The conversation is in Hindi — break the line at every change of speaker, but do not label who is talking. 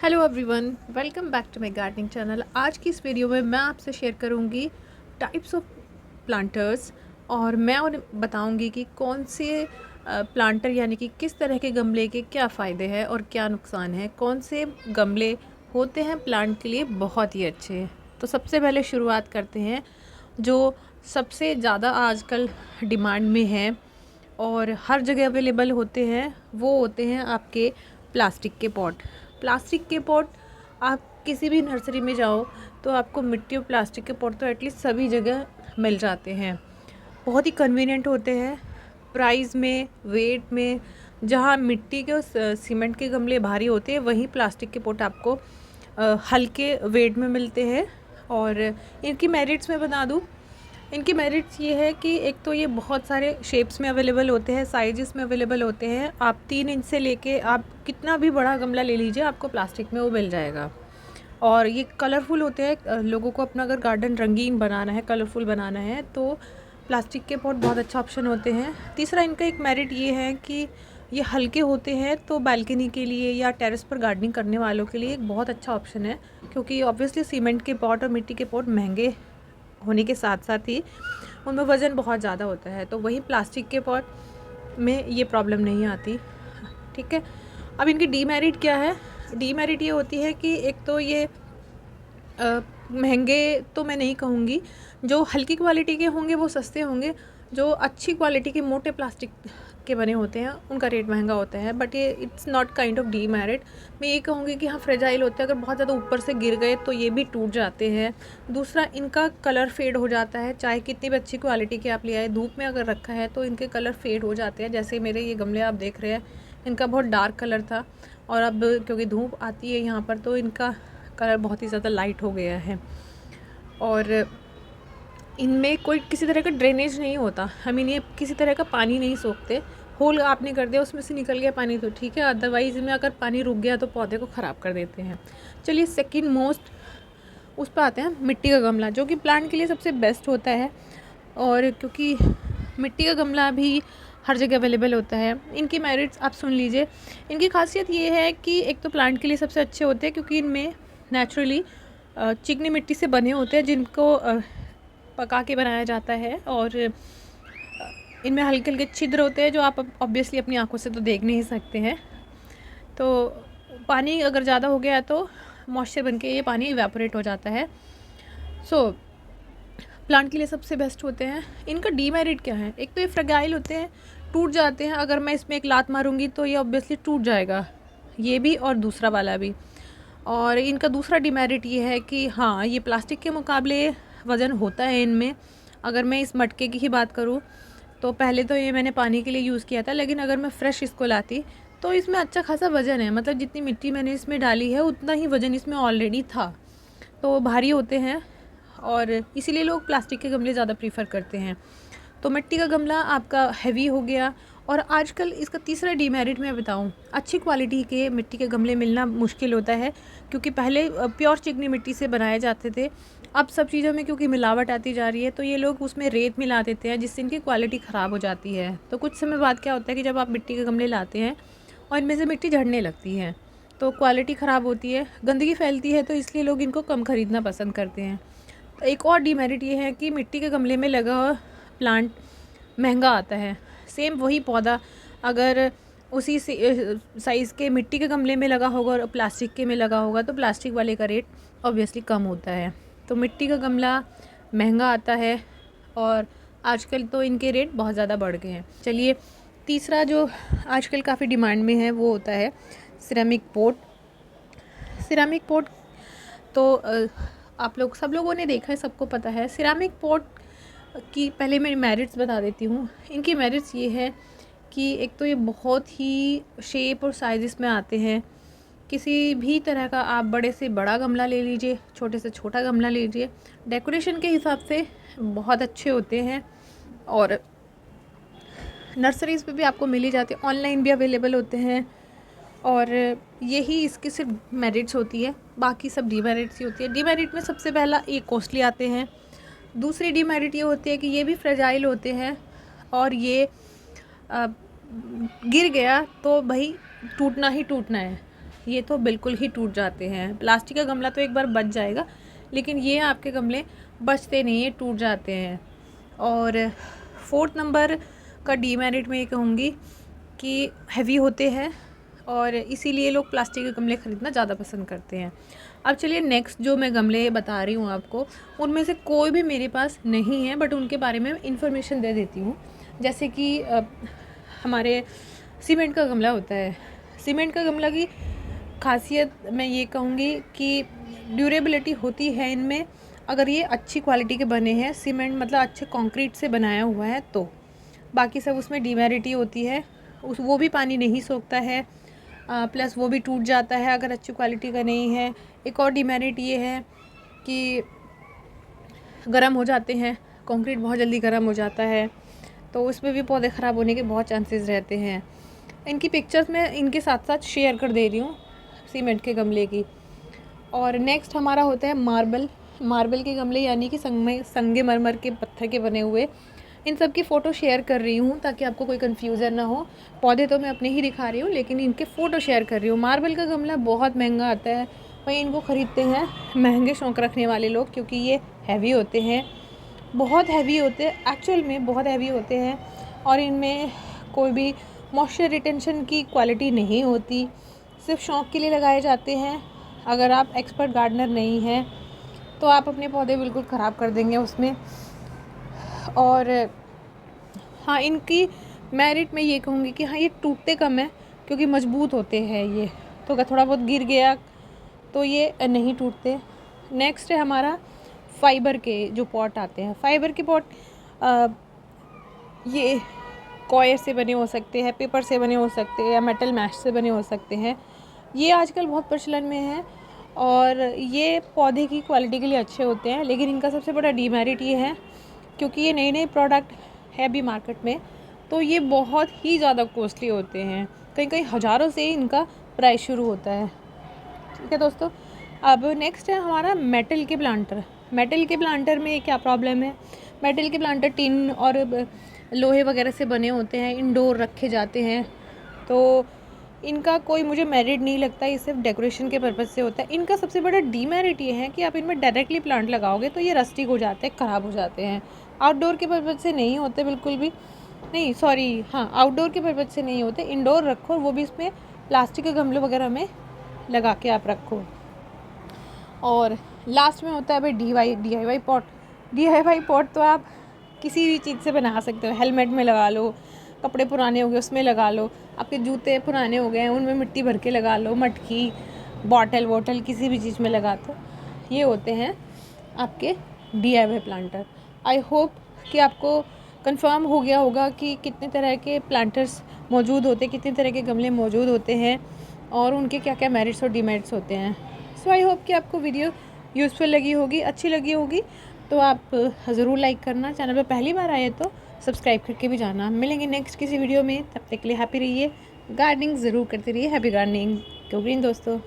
Hello everyone, welcome back to my gardening channel. आज की इस वीडियो में मैं आपसे शेयर करूंगी टाइप्स ऑफ प्लांटर्स और मैं उन्हें बताऊंगी कि कौन से प्लांटर यानी कि किस तरह के गमले के क्या फ़ायदे हैं और क्या नुकसान है। कौन से गमले होते हैं प्लांट के लिए बहुत ही अच्छे। तो सबसे पहले शुरुआत करते हैं जो सबसे ज़्यादा आजकल डिमांड में है और हर जगह अवेलेबल होते हैं, वो होते हैं आपके प्लास्टिक के पॉट। प्लास्टिक के पॉट आप किसी भी नर्सरी में जाओ तो आपको मिट्टी और प्लास्टिक के पॉट तो एटलीस्ट सभी जगह मिल जाते हैं। बहुत ही कन्वीनियंट होते हैं प्राइस में, वेट में। जहाँ मिट्टी के और सीमेंट के गमले भारी होते हैं वहीं प्लास्टिक के पॉट आपको हल्के वेट में मिलते हैं। और इनकी मेरिट्स मैं बता दूँ, इनकी मेरिट्स ये है कि एक तो ये बहुत सारे शेप्स में अवेलेबल होते हैं, साइजेस में अवेलेबल होते हैं। आप 3 इंच से लेके आप कितना भी बड़ा गमला ले लीजिए आपको प्लास्टिक में वो मिल जाएगा। और ये कलरफुल होते हैं। लोगों को अपना अगर गार्डन रंगीन बनाना है, कलरफुल बनाना है तो प्लास्टिक के पॉट बहुत अच्छा ऑप्शन होते हैं। तीसरा इनका एक मेरिट ये है कि ये हल्के होते हैं, तो बालकनी के लिए या टेरेस पर गार्डनिंग करने वालों के लिए एक बहुत अच्छा ऑप्शन है। क्योंकि ऑब्वियसली सीमेंट के पॉट और मिट्टी के पॉट महंगे होने के साथ साथ ही उनमें वज़न बहुत ज़्यादा होता है, तो वहीं प्लास्टिक के पॉट में ये प्रॉब्लम नहीं आती। ठीक है, अब इनकी डीमेरिट क्या है? डीमेरिट ये होती है कि एक तो ये महंगे तो मैं नहीं कहूँगी, जो हल्की क्वालिटी के होंगे वो सस्ते होंगे, जो अच्छी क्वालिटी के मोटे प्लास्टिक के बने होते हैं उनका रेट महंगा होता है। बट ये it's not kind of demerit. मैं ये कहूँगी कि हाँ, फ्रेजाइल होते हैं, अगर बहुत ज़्यादा ऊपर से गिर गए तो ये भी टूट जाते हैं। दूसरा, इनका कलर फेड हो जाता है, चाहे कितनी भी अच्छी क्वालिटी के आप ले आए, धूप में अगर रखा है तो इनके कलर फेड हो जाते हैं। जैसे मेरे ये गमले आप देख रहे हैं, इनका बहुत डार्क कलर था और अब क्योंकि धूप आती है यहाँ पर तो इनका कलर बहुत ही ज़्यादा लाइट हो गया है। और इनमें कोई किसी तरह का ड्रेनेज नहीं होता। ये किसी तरह का पानी नहीं सोखते। होल आपने कर दिया, उसमें से निकल गया पानी तो ठीक है, अदरवाइज़ में अगर पानी रुक गया तो पौधे को ख़राब कर देते हैं। चलिए सेकंड मोस्ट उस पर आते हैं, मिट्टी का गमला, जो कि प्लांट के लिए सबसे बेस्ट होता है। और क्योंकि मिट्टी का गमला भी हर जगह अवेलेबल होता है। इनकी मेरिट्स आप सुन लीजिए। इनकी खासियत ये है कि एक तो प्लांट के लिए सबसे अच्छे होते हैं क्योंकि इनमें नेचुरली चिकनी मिट्टी से बने होते हैं, जिनको पका के बनाया जाता है। और इनमें हल्के हल्के छिद्र होते हैं जो आप ऑब्वियसली अपनी आंखों से तो देख नहीं सकते हैं। तो पानी अगर ज़्यादा हो गया तो मॉइस्चर बन के ये पानी इवेपोरेट हो जाता है। सो प्लांट के लिए सबसे बेस्ट होते हैं। इनका डीमेरिट क्या है? एक तो ये फ्रेगाइल होते हैं, टूट जाते हैं। अगर मैं इसमें एक लात मारूंगी तो ये ऑब्वियसली टूट जाएगा, ये भी और दूसरा वाला भी। और इनका दूसरा डीमेरिट ये है कि हाँ, ये प्लास्टिक के मुकाबले वज़न होता है इनमें। अगर मैं इस मटके की ही बात करूँ तो पहले तो ये मैंने पानी के लिए यूज़ किया था, लेकिन अगर मैं फ़्रेश इसको लाती तो इसमें अच्छा खासा वज़न है। मतलब जितनी मिट्टी मैंने इसमें डाली है उतना ही वज़न इसमें ऑलरेडी था। तो भारी होते हैं और इसीलिए लोग प्लास्टिक के गमले ज़्यादा प्रीफर करते हैं। तो मिट्टी का गमला आपका हैवी हो गया। और आजकल इसका तीसरा डीमेरिट मैं बताऊं, अच्छी क्वालिटी के मिट्टी के गमले मिलना मुश्किल होता है। क्योंकि पहले प्योर चिकनी मिट्टी से बनाए जाते थे, अब सब चीज़ों में क्योंकि मिलावट आती जा रही है तो ये लोग उसमें रेत मिला देते हैं, जिससे इनकी क्वालिटी ख़राब हो जाती है। तो कुछ समय बाद क्या होता है कि जब आप मिट्टी के गमले लाते हैं और इनमें से मिट्टी झड़ने लगती है तो क्वालिटी ख़राब होती है, गंदगी फैलती है, तो इसलिए लोग इनको कम ख़रीदना पसंद करते हैं। एक और डीमेरिट ये है कि मिट्टी के गमले में लगा हुआ प्लांट महंगा आता है। सेम वही पौधा अगर उसी साइज़ के मिट्टी के गमले में लगा होगा और प्लास्टिक के में लगा होगा तो प्लास्टिक वाले का रेट ऑब्वियसली कम होता है। तो मिट्टी का गमला महंगा आता है और आजकल तो इनके रेट बहुत ज़्यादा बढ़ गए हैं। चलिए तीसरा जो आजकल काफ़ी डिमांड में है वो होता है सिरेमिक पॉट। सिरेमिक पॉट तो आप लोग सब लोगों ने देखा है, सबको पता है। सिरेमिक पॉट की पहले मैं मेरिट्स बता देती हूँ। इनकी मेरिट्स ये है कि एक तो ये बहुत ही शेप और साइज़ में आते हैं। किसी भी तरह का आप बड़े से बड़ा गमला ले लीजिए, छोटे से छोटा गमला ले लीजिए, डेकोरेशन के हिसाब से बहुत अच्छे होते हैं। और नर्सरीज़ पे भी आपको मिल ही जाते हैं, ऑनलाइन भी अवेलेबल होते हैं। और यही इसकी सिर्फ मेरिट्स होती है, बाकी सब डीमेरिट्स ही होती है। डीमेरिट में सबसे पहला ये कॉस्टली आते हैं। दूसरी डीमेरिट ये होती है कि ये भी फ्रेजाइल होते हैं और ये गिर गया तो भाई टूटना ही टूटना है। ये तो बिल्कुल ही टूट जाते हैं। प्लास्टिक का गमला तो एक बार बच जाएगा, लेकिन ये आपके गमले बचते नहीं, ये टूट जाते हैं। और 4th नंबर का डीमेरिट मैं ये कहूँगी कि हैवी होते हैं और इसीलिए लोग प्लास्टिक के गमले ख़रीदना ज़्यादा पसंद करते हैं। अब चलिए नेक्स्ट जो मैं गमले बता रही हूँ आपको, उनमें से कोई भी मेरे पास नहीं है, बट उनके बारे में इन्फॉर्मेशन दे देती हूँ। जैसे कि हमारे सीमेंट का गमला होता है। सीमेंट का गमला की खासियत मैं ये कहूँगी कि ड्यूरेबिलिटी होती है इनमें, अगर ये अच्छी क्वालिटी के बने हैं, सीमेंट मतलब अच्छे कंक्रीट से बनाया हुआ है तो। बाकी सब उसमें डीमेरिटी होती है, वो भी पानी नहीं सोखता है, प्लस वो भी टूट जाता है अगर अच्छी क्वालिटी का नहीं है। एक और डीमेरिट ये है कि गर्म हो जाते हैं, कंक्रीट बहुत जल्दी गर्म हो जाता है, तो उसमें भी पौधे ख़राब होने के बहुत चांसेस रहते हैं। इनकी पिक्चर्स मैं इनके साथ साथ शेयर कर दे रही हूँ सीमेंट के गमले की। और नेक्स्ट हमारा होता है मार्बल के गमले, यानी कि संगमरमर के पत्थर के बने हुए। इन सब की फ़ोटो शेयर कर रही हूँ ताकि आपको कोई कन्फ्यूज़न ना हो। पौधे तो मैं अपने ही दिखा रही हूँ, लेकिन इनके फ़ोटो शेयर कर रही हूँ। मार्बल का गमला बहुत महंगा आता है, वहीं इनको ख़रीदते हैं महंगे शौक़ रखने वाले लोग, क्योंकि ये हैवी होते हैं, बहुत हैवी होते हैं, एक्चुअल में बहुत हैवी होते हैं। और इनमें कोई भी मॉइस्चर रिटेंशन की क्वालिटी नहीं होती, सिर्फ शौक़ के लिए लगाए जाते हैं। अगर आप एक्सपर्ट गार्डनर नहीं हैं तो आप अपने पौधे बिल्कुल ख़राब कर देंगे उसमें। और हाँ, इनकी मेरिट मैं ये कहूँगी कि हाँ, ये टूटते कम है क्योंकि मजबूत होते हैं ये, तो अगर थोड़ा बहुत गिर गया तो ये नहीं टूटते। नेक्स्ट है हमारा फाइबर के जो पॉट आते हैं। फाइबर के पॉट ये कॉयर से बने हो सकते हैं, पेपर से बने हो सकते हैं, या मेटल मैश से बने हो सकते हैं। ये आजकल बहुत प्रचलन में है और ये पौधे की क्वालिटी के लिए अच्छे होते हैं, लेकिन इनका सबसे बड़ा डीमेरिट ये है क्योंकि ये नए प्रोडक्ट है भी मार्केट में, तो ये बहुत ही ज़्यादा कॉस्टली होते हैं। कहीं कहीं हज़ारों से इनका प्राइस शुरू होता है। ठीक है दोस्तों, अब नेक्स्ट है हमारा मेटल के प्लांटर। मेटल के प्लांटर में क्या प्रॉब्लम है? मेटल के प्लांटर टिन और लोहे वगैरह से बने होते हैं, इंडोर रखे जाते हैं, तो इनका कोई मुझे मेरिट नहीं लगता। ये सिर्फ डेकोरेशन के पर्पज़ से होता है। इनका सबसे बड़ा डीमेरिट ये है कि आप इनमें डायरेक्टली प्लांट लगाओगे तो ये रस्टिक हो जाते हैं, ख़राब हो जाते हैं। आउटडोर के पर्पज़ से नहीं होते बिल्कुल भी नहीं, सॉरी, हाँ, आउटडोर के पर्पज़ से नहीं होते, इंडोर रखो, वो भी इसमें प्लास्टिक के गमले वगैरह में लगा के आप रखो। और लास्ट में होता है भाई DIY पॉट। DIY पॉट तो आप किसी भी चीज़ से बना सकते हो। हेलमेट में लगा लो, कपड़े पुराने हो गए उसमें लगा लो, आपके जूते पुराने हो गए हैं उनमें मिट्टी भर के लगा लो, मटकी, बॉटल किसी भी चीज़ में लगा दो। ये होते हैं आपके DIY प्लांटर। आई होप कि आपको कंफर्म हो गया होगा कि कितने तरह के प्लांटर्स मौजूद होते हैं, कितने तरह के गमले मौजूद होते हैं और उनके क्या क्या मेरिट्स और डीमेरिट्स होते हैं। सो आई होप कि आपको वीडियो यूज़फुल लगी होगी, अच्छी लगी होगी, तो आप ज़रूर लाइक करना। चैनल पर पहली बार आए तो सब्सक्राइब करके भी जाना। मिलेंगे नेक्स्ट किसी वीडियो में, तब तक के लिए हैप्पी रहिए, गार्डनिंग ज़रूर करते रहिए। हैप्पी गार्डनिंग, गो ग्रीन दोस्तों।